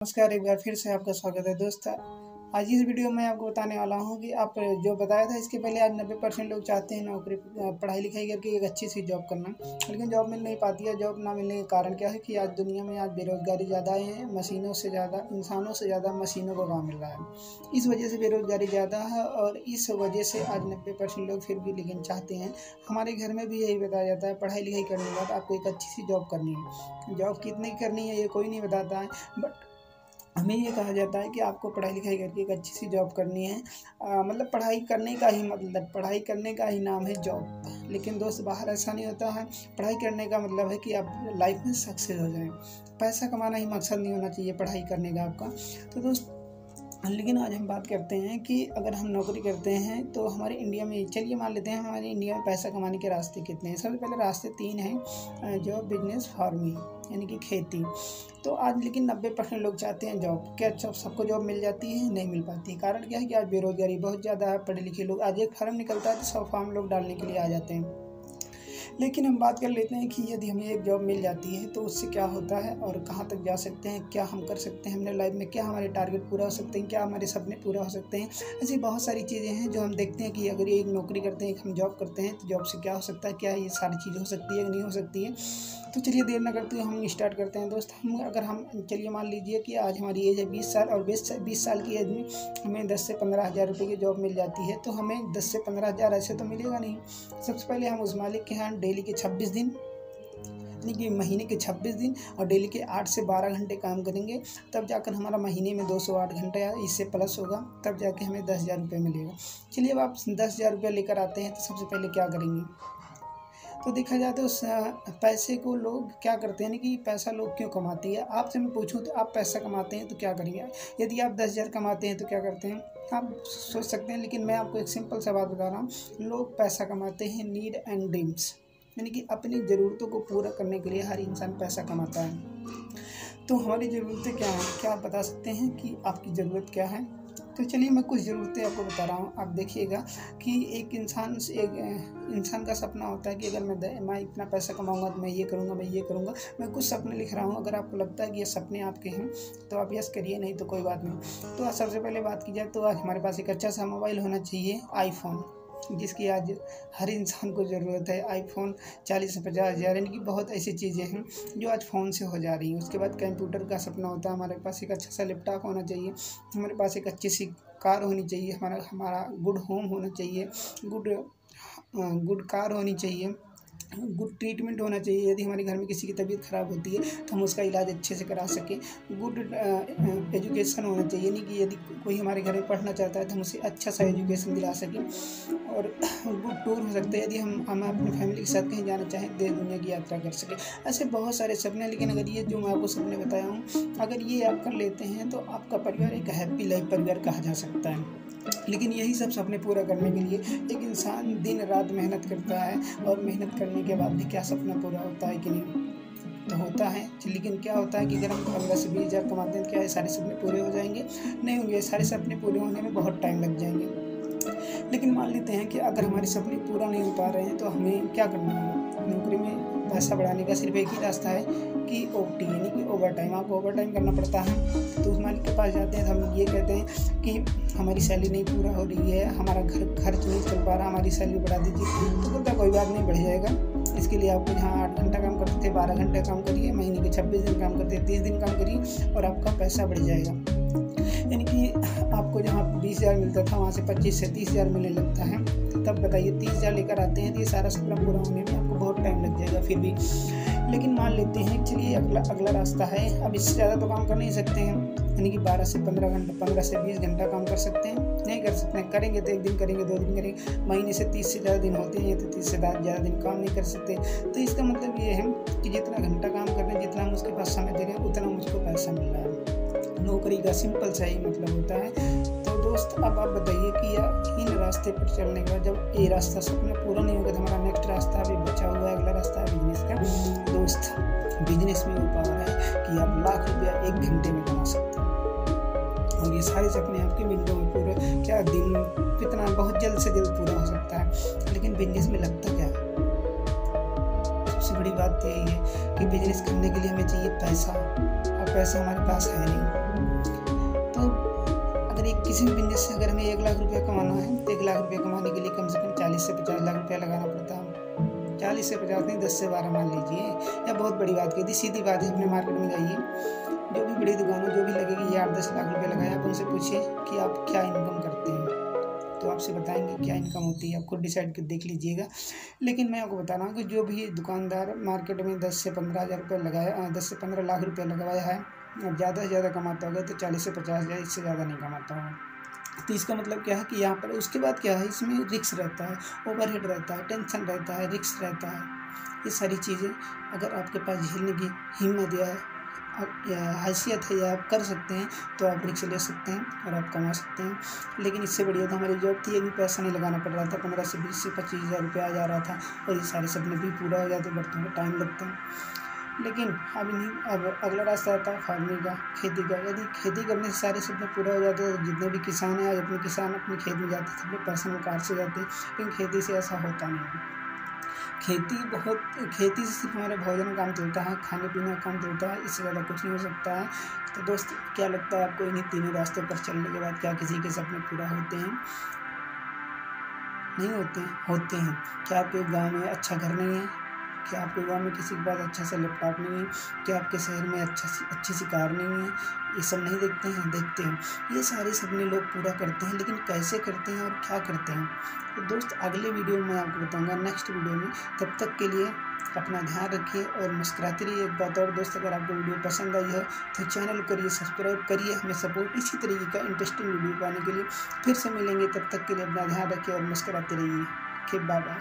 नमस्कार, एक बार फिर से आपका स्वागत है दोस्त। आज इस वीडियो में आपको बताने वाला हूं कि आप जो बताया था इसके पहले, आज 90% लोग चाहते हैं नौकरी पढ़ाई लिखाई करके एक अच्छी सी जॉब करना, लेकिन जॉब मिल नहीं पाती है। जॉब ना मिलने का कारण क्या है कि आज दुनिया में आज बेरोजगारी ज़्यादा है, मशीनों से ज़्यादा इंसानों से ज़्यादा मशीनों को काम मिल रहा है। इस वजह से बेरोजगारी ज़्यादा है और इस वजह से आज 90% लोग फिर भी लेकिन चाहते हैं। हमारे घर में भी यही बताया जाता है, पढ़ाई लिखाई करने के बाद आपको एक अच्छी सी जॉब करनी है। जॉब कितनी करनी है ये कोई नहीं बताता है, बट हमें ये कहा जाता है कि आपको पढ़ाई लिखाई करके एक अच्छी सी जॉब करनी है। मतलब पढ़ाई करने का ही मतलब, पढ़ाई करने का ही नाम है जॉब। लेकिन दोस्त, बाहर ऐसा नहीं होता है। पढ़ाई करने का मतलब है कि आप लाइफ में सक्सेस हो जाएं। पैसा कमाना ही मकसद नहीं होना चाहिए पढ़ाई करने का आपका। तो दोस्त, लेकिन आज हम बात करते हैं कि अगर हम नौकरी करते हैं तो हमारे इंडिया में, चलिए मान लेते हैं हमारे इंडिया में पैसा कमाने के रास्ते कितने हैं। सबसे पहले रास्ते 3 हैं, जो बिजनेस, फार्मिंग यानी कि खेती। तो आज लेकिन 90% लोग चाहते हैं जॉब। क्या सबको जॉब मिल जाती है? नहीं मिल पाती है। कारण क्या है कि आज बेरोजगारी बहुत ज़्यादा है। पढ़े लिखे लोग, आज एक फार्म निकलता है तो 100 फार्म लोग डालने के लिए आ जाते हैं। लेकिन हम बात कर लेते हैं कि यदि हमें एक जॉब मिल जाती है तो उससे क्या होता है और कहाँ तक जा सकते हैं, क्या हम कर सकते हैं अपने लाइफ में, क्या हमारे टारगेट पूरा हो सकते हैं, क्या हमारे सपने पूरा हो सकते हैं। ऐसी बहुत सारी चीज़ें हैं जो हम देखते हैं कि अगर ये एक नौकरी करते हैं, हम जॉब करते हैं तो जॉब से क्या हो सकता है, क्या ये सारी चीज़ हो सकती है, नहीं हो सकती है। तो चलिए देर न करते हुए हम स्टार्ट करते हैं दोस्त। हम चलिए मान लीजिए कि आज हमारी एज है 20 साल और 20 साल की एज में हमें 10 से 15 हज़ार रुपये की जॉब मिल जाती है। तो हमें 10 से 15 हज़ार ऐसे तो मिलेगा नहीं। सबसे पहले हम उस मालिक के यहाँ डेली के 26 दिन, यानी कि महीने के 26 दिन और डेली के 8 से 12 घंटे काम करेंगे। तब जाकर हमारा महीने में 208 घंटे या इससे प्लस होगा, तब जाके हमें 10 हज़ार रुपये मिलेगा। चलिए अब आप 10 हज़ार रुपये लेकर आते हैं तो सबसे पहले क्या करेंगे? तो देखा जाए तो पैसे को लोग क्या करते हैं कि पैसा लोग क्यों कमाते हैं। आपसे मैं पूछूं तो आप पैसा कमाते हैं तो क्या करेंगे? यदि आप 10 हज़ार कमाते हैं तो क्या करते हैं आप सोच सकते हैं। लेकिन मैं आपको एक सिंपल सा बात बता रहा हूँ, लोग पैसा कमाते हैं नीड एंड ड्रीम्स, यानी कि अपनी ज़रूरतों को पूरा करने के लिए हर इंसान पैसा कमाता है। तो हमारी ज़रूरतें क्या हैं? क्या आप बता सकते हैं कि आपकी ज़रूरत क्या है? तो चलिए मैं कुछ ज़रूरतें आपको बता रहा हूँ। आप देखिएगा कि एक इंसान का सपना होता है कि अगर मैं इतना पैसा कमाऊंगा तो मैं ये करूँगा, मैं ये करूँगा। मैं कुछ सपने लिख रहा हूँ। अगर आपको लगता है कि ये सपने आपके हैं तो आप यस करिए, नहीं तो कोई बात नहीं। तो सबसे पहले बात की जाए तो आज हमारे पास एक अच्छा सा मोबाइल होना चाहिए, आईफोन, जिसकी आज हर इंसान को ज़रूरत है। आईफोन 40 से 50 हज़ार, यानी कि बहुत ऐसी चीज़ें हैं जो आज फ़ोन से हो जा रही हैं। उसके बाद कंप्यूटर का सपना होता है, हमारे पास एक अच्छा सा लैपटॉप होना चाहिए, हमारे पास एक अच्छी सी कार होनी चाहिए, हमारा गुड होम होना चाहिए, गुड कार होनी चाहिए, गुड ट्रीटमेंट होना चाहिए। यदि हमारे घर में किसी की तबीयत ख़राब होती है तो हम उसका इलाज अच्छे से करा सकें। गुड एजुकेशन होना चाहिए, यानी कि यदि कोई हमारे घर में पढ़ना चाहता है तो हम उसे अच्छा सा एजुकेशन दिला सकें। और गुड टूर हो सकता है, यदि हम अपनी फैमिली के साथ कहीं जाना चाहें, देश दुनिया की यात्रा कर सकें। ऐसे बहुत सारे सपने। लेकिन अगर ये जो मैं आपको सपने बताया हूँ, अगर ये आप कर लेते हैं तो आपका परिवार एक हैप्पी लाइफ परिवार कहा जा सकता है। लेकिन यही सब सपने पूरा करने के लिए एक इंसान दिन रात मेहनत करता है, और मेहनत करने के बाद भी क्या सपना पूरा होता है कि नहीं? तो होता है। लेकिन क्या होता है कि अगर हम 15 से 20 हज़ार कमाते हैं तो क्या ये सारे सपने पूरे हो जाएंगे? नहीं होंगे। सारे सपने पूरे होने में बहुत टाइम लग जाएंगे। लेकिन मान लेते हैं कि अगर हमारे सपने पूरा नहीं हो पा रहे हैं तो हमें क्या करना है? नौकरी में पैसा बढ़ाने का सिर्फ एक ही रास्ता है कि OT, यानी कि ओवर टाइम। आपको ओवर टाइम करना पड़ता है। तो उस मालिक के पास जाते हैं तो हम ये कहते हैं कि हमारी सैलरी नहीं पूरा हो रही है, हमारा खर्च नहीं चल पा रहा, हमारी सैलरी बढ़ा दीजिए। तो बोलता कोई बात नहीं, बढ़ जाएगा। इसके लिए आपको जहाँ 8 घंटा काम करते थे 12 घंटे काम करिए, महीने के 26 दिन काम करते 30 दिन काम करिए और आपका पैसा बढ़ जाएगा। यानी कि आपको जहाँ 20 हज़ार मिलता था वहाँ से 25 से 30 हज़ार मिलने लगता है। तब बताइए 30 हज़ार लेकर आते हैं तो ये सारा सपना पूरा होने में आपको बहुत टाइम लग जाएगा फिर भी। लेकिन मान लेते हैं चलिए अगला रास्ता है, अब इससे ज़्यादा तो काम कर नहीं सकते हैं, यानी कि 12 से 15 घंटा, 15 से 20 घंटा काम कर सकते हैं? नहीं कर सकते हैं। करेंगे तो एक दिन करेंगे, 2 दिन करेंगे, महीने से 30 से ज़्यादा दिन होते हैं तो 30 से ज़्यादा दिन काम नहीं कर सकते। तो इसका मतलब ये है कि जितना घंटा काम कर रहे हैं, जितना हम उसके पास समय दे रहे हैं, उतना मुझको पैसा मिल रहा है। नौकरी का सिंपल सा ही मतलब होता है। तो दोस्त, अब आप बताइए कि इन रास्ते पर चलने के बाद जब ये रास्ता सपना पूरा नहीं होगा तो हमारा नेक्स्ट रास्ता अभी बचा हुआ है, अगला रास्ता है बिजनेस का। दोस्त, बिजनेस में वो पावर है कि आप लाख रुपया 1 घंटे में कमा सकते हैं, और ये सारे सपने आपके मिनटों में पूरे, क्या दिन कितना बहुत जल्द से जल्द पूरा हो सकता है। लेकिन बिजनेस में लगता क्या है? सबसे बड़ी बात यही है कि बिजनेस करने के लिए हमें चाहिए पैसा, और पैसा हमारे पास है नहीं। किसी भी बिजनेस से अगर हमें 1 लाख रुपया कमाना है तो 1 लाख रुपया कमाने के लिए कम से कम 40 से 50 लाख रुपया लगाना पड़ता है। 40 से 50 नहीं, 10 से 12 मान लीजिए, या बहुत बड़ी बात कह दी, सीधी बात है। अपने मार्केट में जाइए, जो भी बड़ी दुकान हो, जो भी लगेगी ये 8-10 लाख रुपया लगाया, आप उनसे पूछिए कि आप क्या इनकम करते हैं, तो आपसे बताएंगे क्या इनकम होती है, आप खुद डिसाइड कर देख लीजिएगा। लेकिन मैं आपको बता रहा हूँ कि जो भी दुकानदार मार्केट में 10 से 15 हज़ार रुपये लगाया, 10 से 15 लाख रुपया लगवाया है, और ज़्यादा से ज़्यादा कमाता होगा तो 40 से 50 हज़ार, इससे ज़्यादा नहीं कमाता होगा। तो इसका मतलब क्या है कि यहाँ पर उसके बाद क्या है, इसमें रिस्क रहता है, ओवरहेड रहता है, टेंशन रहता है, रिस्क रहता है। ये सारी चीज़ें अगर आपके पास झेलने की हिम्मत या हैसियत है, या आप कर सकते हैं, तो आप रिस्क ले सकते हैं और आप कमा सकते हैं। लेकिन इससे बढ़िया तो हमारी जॉब थी, ये भी पैसा नहीं लगाना पड़ रहा था, 15 से 20 से 25 हज़ार रुपया आ जा रहा था, और ये सारे सपने भी पूरा हो जाते, बट थोड़ा टाइम लगता है। लेकिन अब नहीं, अब अगला रास्ता आता है फार्मिंग का, खेती का। यदि खेती करने से सारे सपने पूरा हो जाते हैं, जितने भी किसान हैं, आज अपने किसान अपने खेत में जाते थे, अपने पर्सनल कार से जाते हैं, लेकिन खेती से ऐसा होता नहीं है। खेती से सिर्फ हमारा भोजन काम चलता है, खाने पीने का काम चलता है, इससे ज़्यादा कुछ नहीं हो सकता है। तो दोस्त, क्या लगता है आपको, इन्हीं तीनों रास्तों पर चलने के बाद क्या किसी के सपने पूरा होते हैं? नहीं होते हैं, होते हैं। क्या आपके गांव में अच्छा घर नहीं है? क्या आपके गांव में किसी के पास अच्छा सा लैपटॉप नहीं है? क्या आपके शहर में अच्छी सी कार नहीं है? ये सब नहीं देखते हैं? देखते हैं। ये सारे सपने लोग पूरा करते हैं, लेकिन कैसे करते हैं और क्या करते हैं, तो दोस्त अगले वीडियो में मैं आपको बताऊंगा, नेक्स्ट वीडियो में। तब तक के लिए अपना ध्यान रखिए और मुस्कुराते रहिए। एक बात और दोस्त, अगर आपको वीडियो पसंद आई है तो चैनल करिए सब्सक्राइब करिए, हमें सपोर्ट इसी तरीके का इंटरेस्टिंग वीडियो पाने के लिए। फिर से मिलेंगे, तब तक के लिए अपना ध्यान रखिए और मुस्कुराते रहिए। Bye bye.